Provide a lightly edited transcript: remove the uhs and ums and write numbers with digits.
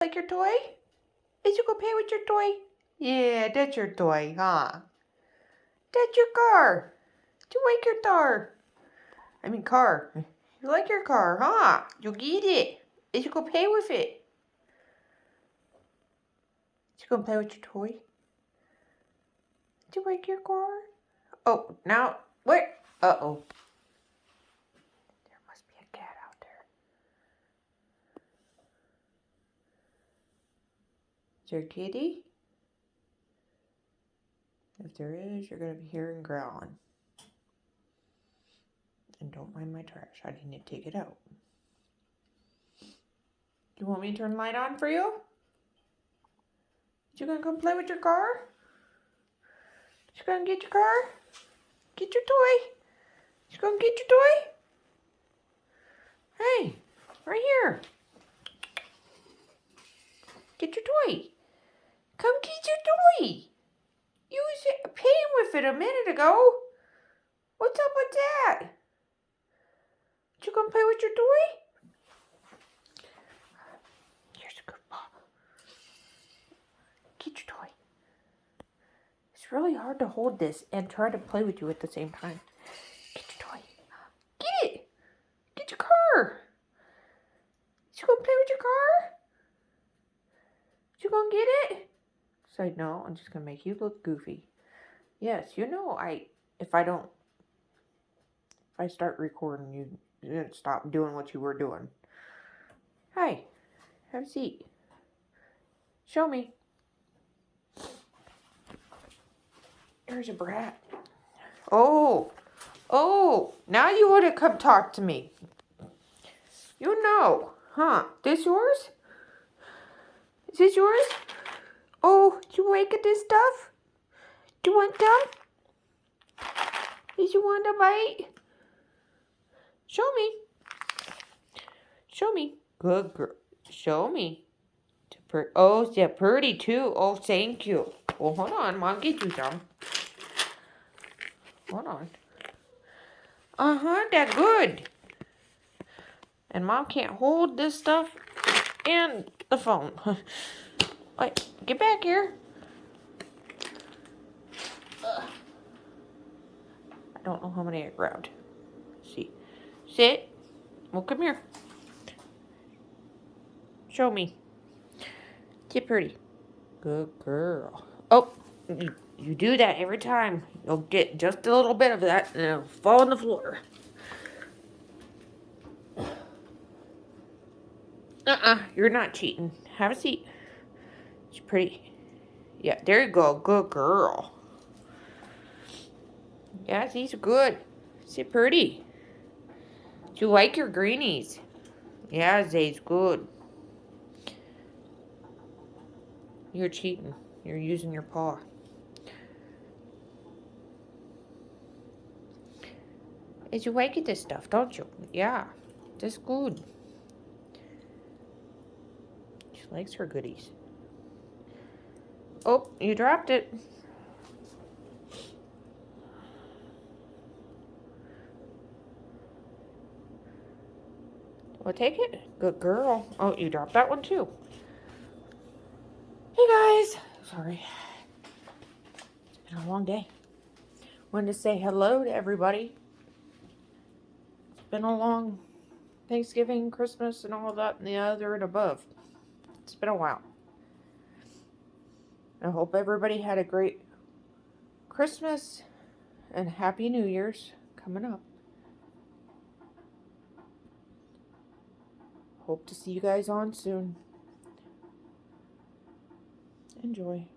Like your toy? Is you gonna play with your toy? Yeah, that's your toy, huh? That's your car. Do you like your car? I mean car. You like your car, huh? You get it. Is you gonna play with it? Is you gonna play with your toy? Do you like your car? Oh, now, where? Uh-oh. There must be a cat out there. Is there a kitty? If there is, you're going to be hearing growling. And don't mind my trash. I need to take it out. Do you want me to turn the light on for you? You going to come play with your car? You going to get your car? Get your toy? You going to get your toy? Hey, right here. Get your toy. Come get your toy. You was playing with it a minute ago. What's up with that? You gonna play with your toy? Here's a good ball. Get your toy. It's really hard to hold this and try to play with you at the same time. Get your toy. Get it. Get your car. You gonna play with your car? You gonna get it? Say no, I'm just gonna make you look goofy. Yes, you know if I start recording you stop doing what you were doing. Hi, have a seat. Show me. There's a brat. Oh, now you want to come talk to me. You know, huh? This yours? Is this yours? Oh, do you like this stuff? Do you want them? Did you want a bite? Show me. Show me. Good girl. Show me. Oh, yeah, pretty too. Oh, thank you. Well, hold on. Mom, get you some. Hold on. Uh-huh, that's good. And Mom can't hold this stuff and the phone. Wait, get back here. I don't know how many I grabbed. Let's see. Sit. Well, come here. Show me. Get pretty. Good girl. Oh, you do that every time. You'll get just a little bit of that and it'll fall on the floor. You're not cheating. Have a seat. She's pretty. Yeah, there you go. Good girl. Yes, these are good. Sit pretty. Do you like your greenies? Yeah, they's good. You're cheating. You're using your paw. Is you like this stuff, don't you? Yeah, that's good. She likes her goodies. Oh, you dropped it. Well, take it. Good girl. Oh, you dropped that one too. Hey guys. Sorry. It's been a long day. Wanted to say hello to everybody. It's been a long Thanksgiving, Christmas, and all that and the other and above. It's been a while. I hope everybody had a great Christmas and Happy New Year's coming up. Hope to see you guys on soon. Enjoy.